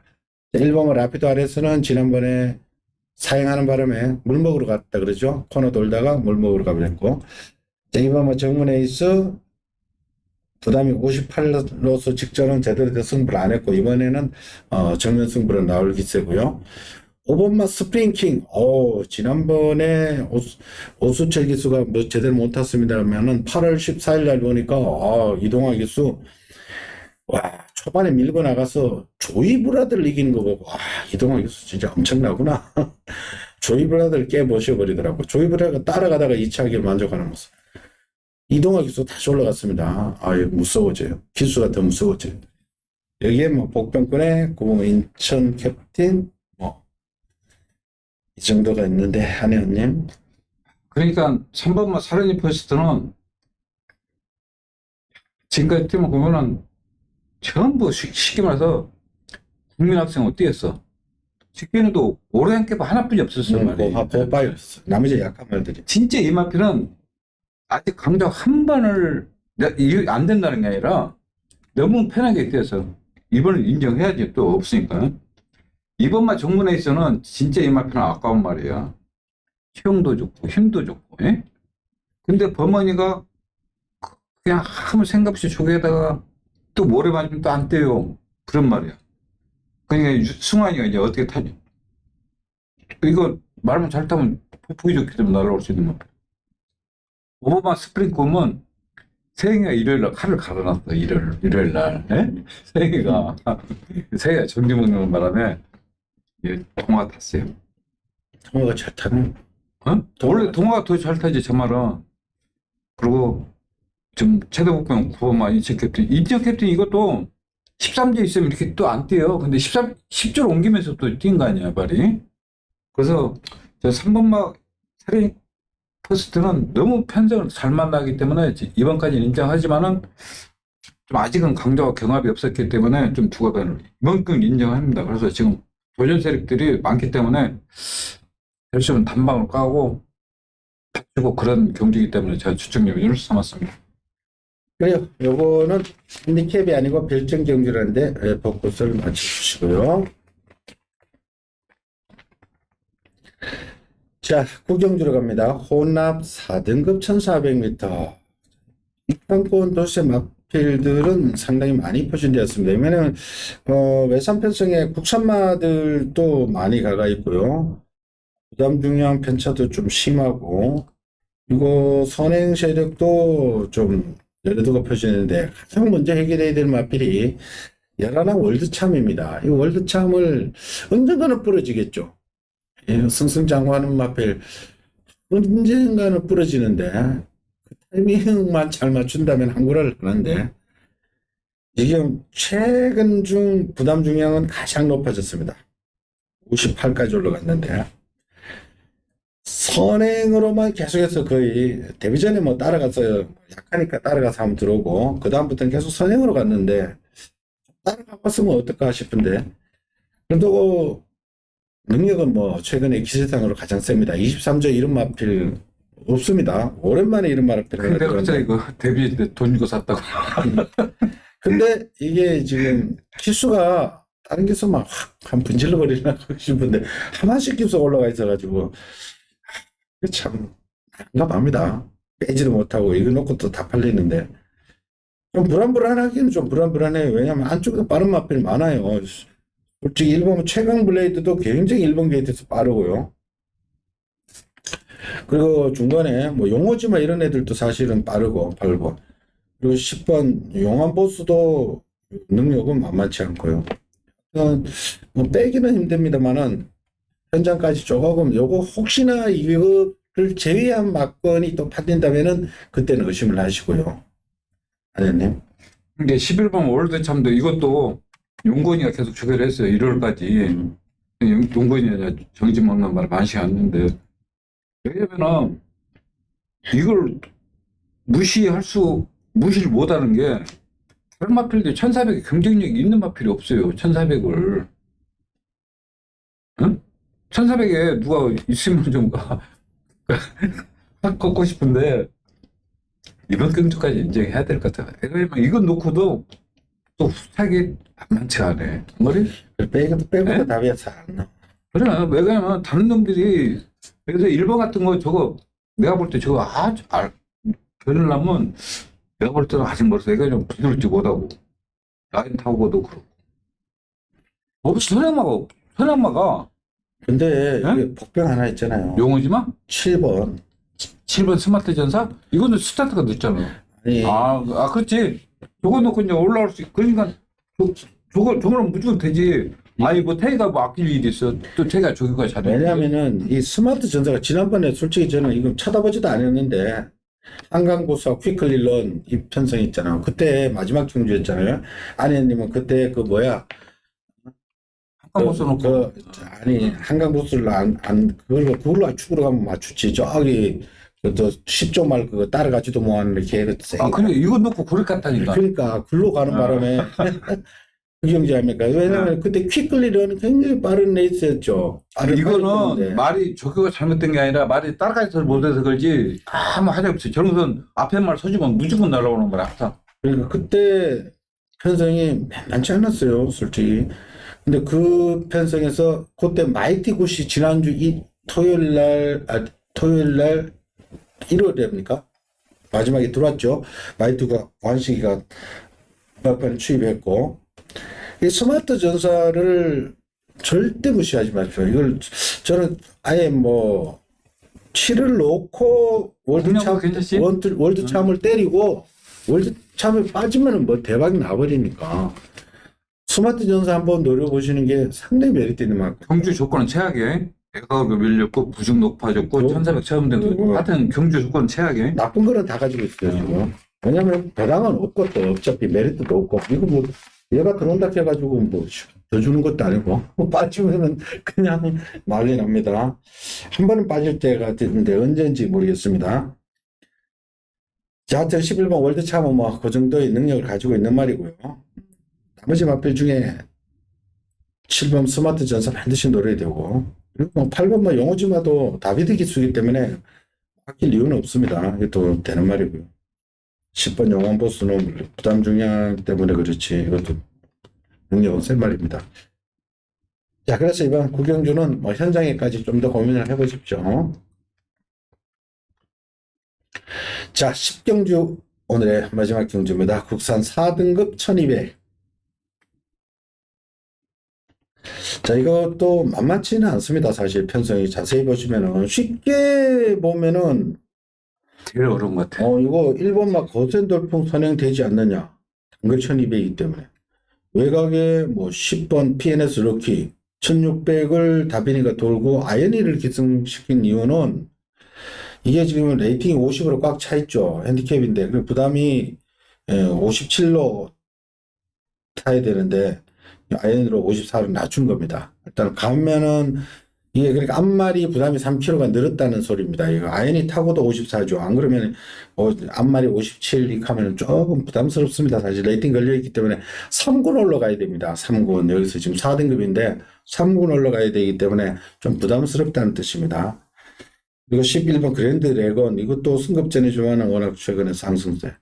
Speaker 1: 1번은 라피도 아래서는 지난번에 사행하는 바람에 물 먹으러 갔다 그러죠. 코너 돌다가 물 먹으러 가버렸고 2번은 정문 에이스 부담이 58로서 직전은 제대로 된 승부를 안 했고 이번에는 정면 승부로 나올 기세고요. 5번마 스프링킹. 지난번에 오수철 기수가 뭐 제대로 못 탔습니다면은 8월 14일 날 보니까 이동화 기수 초반에 밀고 나가서 조이 브라더를 이기는 거 보고 이동화 기수 진짜 엄청나구나. 조이 브라더를 깨부셔버리더라고. 조이 브라더가 따라가다가 2차하기를 만족하는 모습. 이동화 기수 다시 올라갔습니다. 무서워져요. 기수가 더 무서워져요. 여기에 뭐 복병권에 인천 캡틴 이 정도가 있는데 한혜원님.
Speaker 2: 그러니까 3번마 사련이 퍼스트는 지금까지 팀을 보면은 전부 쉽게 말해서 국민학생으로 뛰었어. 직변에도 오래 함께 하나뿐이 없었어 말이야.
Speaker 1: 고바였어. 나머지 약한 말들이.
Speaker 2: 진짜 이마필은 아직 강적 한 번을 안 된다는 게 아니라 너무 편하게 뛰어서 이번은 인정해야지 또 없으니까. 이번만 정문에 있어는 진짜 이마필은 아까운 말이야. 체형도 좋고 힘도 좋고. 예? 근데 범원이가 그냥 아무 생각 없이 조개에다가 또 모래 맞으면 또 안 떼요. 그런 말이야. 그러니까 승환이가 이제 어떻게 타냐. 이거 말만 잘 타면 폭풍이 좋기 때문에 날아올 수 있는 말. 오버만 스프링 꿈은 세영이가 일요일날 칼을 갈아놨어. 일요일날. 예? 세영이가 전기 먹는 바람에 동화가 탔어요.
Speaker 1: 동화가 잘 타네.
Speaker 2: 원래 동화가 더 잘 타지, 저 말은. 그리고 좀 최대복병 9번만 인천 캡틴 이것도 13주 있으면 이렇게 또 안 뛰어요. 근데 10줄 옮기면서 또 뛴 거 아니야, 말이. 그래서 저 3번막 세레닉 퍼스트는 너무 편성을 잘 만나기 때문에 이번까지는 인정하지만은 좀 아직은 강조와 경합이 없었기 때문에 좀 두가 변을 이만큼 인정합니다. 그래서 지금 도전 세력들이 많기 때문에 열심히 단방을 까고 다치고 그런 경기이기 때문에 제가 추측력을 이룰 수 삼았습니다.
Speaker 1: 그래요. 요거는 핸디캡이 아니고 별점 경주라는데 벚꽃을 맞춰주시고요. 자, 구경주로 갑니다. 혼합 4등급 1400m. 입상권 도시의 막필들은 상당히 많이 포진되었습니다. 왜냐면 외산 편성에 국산마들도 많이 가가 있고요. 부담 중량 편차도 좀 심하고, 그리고 선행 세력도 좀 여러 두가 펴지는데 가장 먼저 해결해야 될 마필이 열하나 월드참입니다. 이 월드참을 언젠가는 부러지겠죠. 예, 승승장구하는 마필 언젠가는 부러지는데 그 타이밍만 잘 맞춘다면 항구를 하는데 지금 최근 중 부담 중량은 가장 높아졌습니다. 58까지 올라갔는데 선행으로만 계속해서 거의 데뷔전에 뭐 따라가서 약하니까 따라가서 한번 들어오고 그 다음부터는 계속 선행으로 갔는데 따라가봤으면 어떨까 싶은데 그래도 능력은 뭐 최근에 기세상으로 가장 셉니다. 23조 이름 마필 없습니다. 오랜만에 이름 마필
Speaker 2: 근데 갑자기 그 데뷔 때 돈 주고 샀다고.
Speaker 1: 근데 이게 지금 기수가 다른 기수 막 확 분질러 버리나 싶은데 하나씩 기수가 올라가 있어가지고 참 난감합니다. 빼지도 못하고 이거 놓고 또 다 팔리는데 좀 불안불안하기는 좀 불안불안해요. 왜냐면 안쪽에도 빠른 마필 많아요. 솔직히 일본 최강 블레이드도 굉장히 일본 게이트에서 빠르고요. 그리고 중간에 뭐 용호지마 이런 애들도 사실은 빠르고 그리고 10번 용암 보스도 능력은 만만치 않고요. 뭐 빼기는 힘듭니다만은 현장까지 조금 요거 혹시나 이거를 제외한 막건이 또 팔린다면은 그때는 의심을 하시고요. 아드님.
Speaker 2: 근데 11번 월드참도 이것도 용건이가 계속 추가를 했어요. 1월까지. 용건이가 정지 먹는 말 많지 않는데. 왜냐면은 이걸 무시를 못하는 게 다른 마필들이 1400에 경쟁력이 있는 마필이 없어요. 1400을. 응? 1400에 누가 있으면 좀 확 걷고 싶은데 이번 경주까지 인정해야 될 것 같아요. 왜냐면 이건 놓고도 또 후타기 만만치 않네. 머리?
Speaker 1: 빼고도
Speaker 2: 네?
Speaker 1: 답이 잘 안 나와.
Speaker 2: 그래. 왜냐면 다른 놈들이 그래서 1번 같은 거 저거 내가 볼 때 저거 아주 변하려면 내가 볼 때는 아직 멀어서 내가 좀 부드럽지 못하고 라인 타고도 그렇고 현악마가
Speaker 1: 근데
Speaker 2: 네?
Speaker 1: 이게 복병 하나 있잖아요.
Speaker 2: 용어지마?
Speaker 1: 7번.
Speaker 2: 7번 스마트 전사? 이거는 스타트가 늦잖아.
Speaker 1: 아니,
Speaker 2: 그렇지. 저거 놓고 이제 올라올 수, 그러니까, 저거는 무조건 되지. 아니, 뭐, 태희가 뭐 아낄 일이 있어. 또 태희가 저기가 잘해.
Speaker 1: 왜냐면은 이 스마트 전사가 지난번에 솔직히 저는 이거 쳐다보지도 않았는데 한강보수와 퀵클릴런 이 편성 있잖아요. 그때 마지막 경주였잖아요. 아내님은 그때 그 뭐야
Speaker 2: 한강보수 놓고.
Speaker 1: 아니 한강보수를 그걸로 축으로 가면 맞추지. 저기 또 10조 말 그거 따라가지도 못하는 계획을
Speaker 2: 그래, 이거 놓고 고를 갔다니까.
Speaker 1: 그러니까 글로 가는 바람에 그 경제 아닙니까? 왜냐면 그때 퀵클리런은 굉장히 빠른 레이스였죠.
Speaker 2: 이거는 말이 조교가 잘못된 게 아니라 말이 따라가지도 못해서 그러지 아무 하자 없어. 저런 건 앞에 말 서주면 무조건 날아오는 거라 항상.
Speaker 1: 그러니까 그때 편성이 만만치 않았어요, 솔직히. 근데 그 편성에서 그때 마이티 굿이 지난주 토요일 날 1월입니까? 마지막에 들어왔죠. 마이티가 관식이가 막판에 추입했고 이 스마트 전사를 절대 무시하지 마십시오. 이걸 저는 아예 뭐 7을 놓고 월드참을 때리고 월드참에 빠지면은 뭐 대박이 나버리니까 스마트 전사 한번 노려보시는 게 상당히 메리트 있는 것 같아요.
Speaker 2: 경주 조건은 최악이에요. 애가가 밀렸고 부중 높아졌고 1400 체험된 같은 경주 조건은 최악이에요.
Speaker 1: 나쁜 거는 다 가지고 있어요, 지금. 왜냐면 배당은 없고 또 어차피 메리트도 없고 이거 뭐 얘가 들어온다 해가지고 뭐 더 주는 것도 아니고 빠지면은 그냥 난리 납니다. 한 번은 빠질 때가 됐는데 언제인지 모르겠습니다. 자, 저 11번 월드참은 뭐 그 정도의 능력을 가지고 있는 말이고요. 나머지 마필 중에 7번 스마트 전사 반드시 노려야 되고, 그리고 뭐 8번 뭐 용오지마도 다비드 기수이기 때문에 바뀔 이유는 없습니다. 이것도 되는 말이고요. 10번 용왕 보스는 부담 중량 때문에 그렇지 이것도 능력은 센 말입니다. 자, 그래서 이번 구경주는 뭐 현장에까지 좀 더 고민을 해보십시오. 자, 10경주 오늘의 마지막 경주입니다. 국산 4등급 1200. 자, 이것도 만만치는 않습니다. 사실 편성이 자세히 보시면은 쉽게 보면은
Speaker 2: 제일 어려운 것 같아.
Speaker 1: 이거 1번 막 거센 돌풍 선행되지 않느냐. 단글 1200이기 때문에. 외곽에 뭐 10번 PNS 럭키 1600을 다빈이가 돌고 아이언이를 기승시킨 이유는 이게 지금 레이팅이 50으로 꽉 차 있죠. 핸디캡인데. 그 부담이 57로 타야 되는데 아이언으로 54로 낮춘 겁니다. 일단 가면은 이게 그러니까 앞마리 부담이 3kg가 늘었다는 소리입니다. 이거 아이언이 타고도 54죠. 안 그러면 앞마리 57 이렇게 하면 조금 부담스럽습니다. 사실 레이팅 걸려있기 때문에 3군 올라가야 됩니다. 3군 여기서 지금 4등급인데 3군 올라가야 되기 때문에 좀 부담스럽다는 뜻입니다. 그리고 11번 그랜드 레건 이것도 승급전에 좋아하는 워낙 최근에 상승세.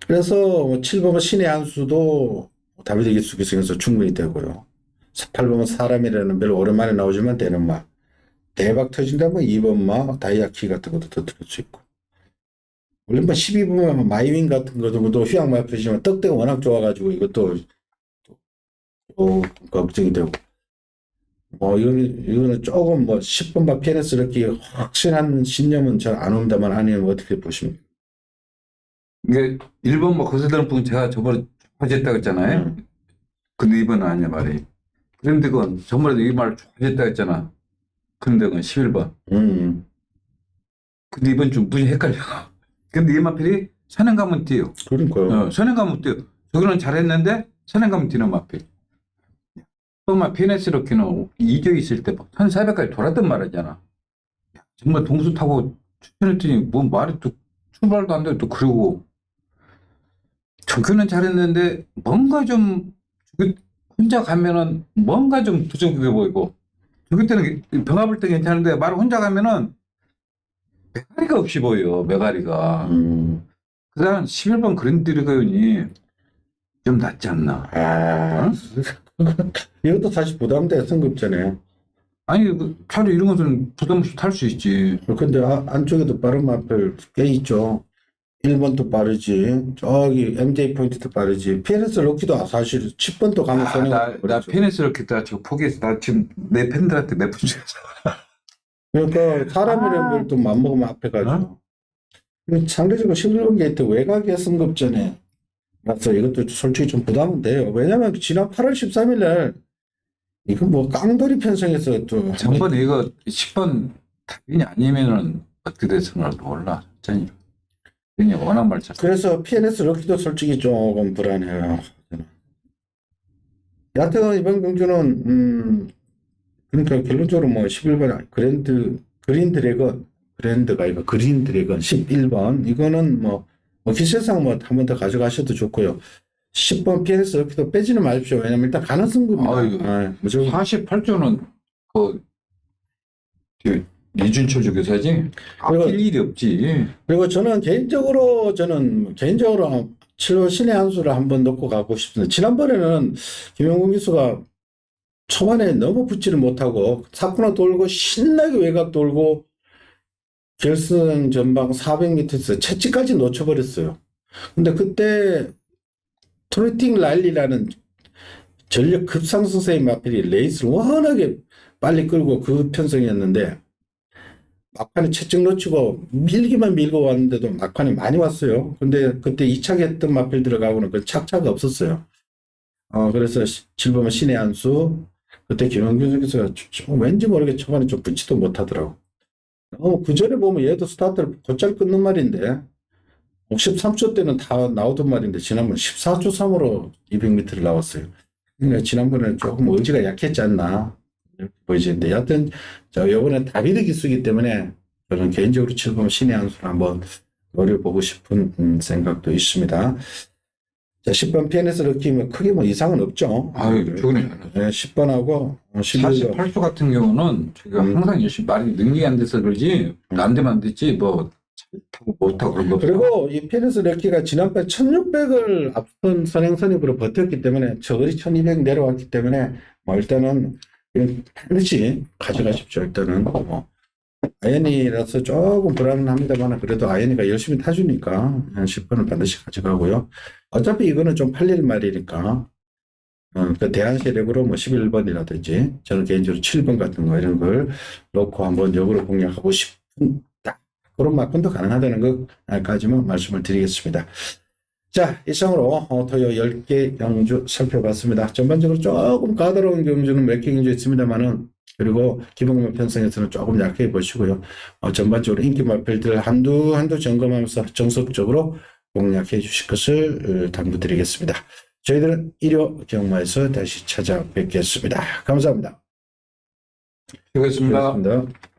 Speaker 1: 그래서 7번은 신의 한 수도 다비드 기수 기승에서 충분히 되고요. 8번은 사람이라는 별로 오랜만에 나오지만 되는 말. 대박 터진다면 2번 막 다이아키 같은 것도 더 들을 수 있고. 물론 12번은 마이윈 같은 것도 휴양 마이프지만 떡대가 워낙 좋아가지고 이것도 또 걱정이 되고. 이거는 조금 10번만 PNS 이렇게 확실한 신념은 잘 안 온다만 아니면 어떻게 보십니까?
Speaker 2: 이게 1번 뭐 거세다는 제가 저번에 좋아졌다고 했잖아요. 근데 이번은 아니야 말이. 그런데 그건 저번에도 이 말 좋아졌다고 했잖아. 그런데 그건 11번. 근데 이번 좀 무지 헷갈려. 근데 이 마필이 선행 가면 뛰어.
Speaker 1: 그러니까요.
Speaker 2: 선행 가면 뛰어. 저기는 잘했는데 선행 가면 뛰는 마필. 정말 PNS 이렇게는 2조 있을 때 1,400까지 돌았단 말이잖아. 정말 동수 타고 추천했더니 뭐 말이 또 출발도 안 되고 또 그러고 저기는 잘했는데 뭔가 좀 혼자 가면은 뭔가 좀 부족해 보이고 저기 때는 병합을 때 괜찮은데 말 혼자 가면은 메가리가 없이 보여. 메가리가. 그다음 11번 그랜드리건이 좀 낫지 않나. 어?
Speaker 1: 이것도 사실 부담돼 승급전에.
Speaker 2: 아니 차라리 이런 것은 부담 없이 탈 수 있지.
Speaker 1: 근데 안쪽에도 빠른 마필 꽤 있죠. 1번도 빠르지. 저기 MJ 포인트도 빠르지. PNS 럭키도 사실 10번도 가면 손해.
Speaker 2: 나 PNS 이렇게 저 포기했어. 나 지금 내 팬들한테 몇 분 주겠어.
Speaker 1: 그러니까 사람이란 별도 맘먹으면 앞에 가죠. 상대적으로 11번 게이트 외곽의 승급전에 맞어. 이것도 솔직히 좀 부담은 돼요. 왜냐면 지난 8월 13일 날 이거 뭐 깡돌이 편성해서 또
Speaker 2: 전번에 이거 10번 답인이 아니면은 어떻게 됐을지도 몰라. 진짜. 그냥 워낙 말쳤어.
Speaker 1: 그래서 PNS 럭키도 솔직히 조금 불안해요. 여하튼 이번 경주는 그러니까 결론적으로 뭐 11번 그린 드래건 브랜드가 이거 그린 드래건 11번 이거는 뭐 기세상 뭐 한 번 더 가져가셔도 좋고요. 10번 PNS 럭키도 빼지는 마십시오. 왜냐면 일단 가는 승부입니다. 무조건
Speaker 2: 48조는 그 이준철 주교사지. 아낄 일이 없지.
Speaker 1: 그리고 저는 개인적으로 7호 신의 한 수를 한번 넣고 가고 싶습니다. 지난번에는 김영국 기수가 초반에 너무 붙지를 못하고 사쿠나 돌고 신나게 외곽 돌고 결승 전방 400m에서 채찍까지 놓쳐버렸어요. 근데 그때 트로팅 랄리라는 전력 급상승세의 마필이 레이스를 워낙에 빨리 끌고 그 편성이었는데 막판에 채찍 놓치고 밀기만 밀고 왔는데도 막판에 많이 왔어요. 근데 그때 2차게 했던 마필 들어가고는 그 착차가 없었어요. 그래서 7번은 신의 한수 그때 김영균 선수가 왠지 모르게 초반에 좀 붙지도 못하더라고. 그 전에 보면 얘도 스타트를 곧잘 끊는 말인데 13초 때는 다 나오던 말인데 지난번 14초 3으로 200m를 나왔어요. 그러니까 지난번에 조금 의지가 약했지 않나 이렇게 보이시는데 여하튼 이번엔 다비드 기수이기 때문에 저는 개인적으로 7번 신의 한 수를 한번 노려보고 싶은 생각도 있습니다. 자, 10번 PNS 럭키면 크게 뭐 이상은 없죠.
Speaker 2: 아유, 최근에
Speaker 1: 10번하고 11번
Speaker 2: 48수 같은 경우는 제가 항상 열심히 말이 능력이 안 돼서 그러지, 안 되면 안 됐지, 뭐, 잘타고 못하고 그런 거.
Speaker 1: 그리고 이 PNS 럭키가 지난번 1600을 앞선 선행선입으로 버텼기 때문에 저거리 1200 내려왔기 때문에 뭐 일단은 그냥 반드시 가져가십시오. 일단은 뭐 아이언이라서 조금 불안합니다만 그래도 아이언이가 열심히 타주니까 10번을 반드시 가져가고요. 어차피 이거는 좀 팔릴 말이니까 그 대한세력으로 뭐 11번이라든지 저는 개인적으로 7번 같은 거 이런 걸 놓고 한번 역으로 공략하고 싶은 그런 막군도 가능하다는 것까지만 말씀을 드리겠습니다. 자, 이상으로 토요 10개 경주 살펴봤습니다. 전반적으로 조금 까다로운 경주는 몇 개 경주 있습니다만은 그리고 기본급 편성에서는 조금 약해 보시고요. 전반적으로 인기 마필들 한두 점검하면서 정석적으로 공략해 주실 것을 당부드리겠습니다. 저희들은 일요 경마에서 다시 찾아뵙겠습니다. 감사합니다.
Speaker 2: 수고했습니다.
Speaker 1: 고맙습니다.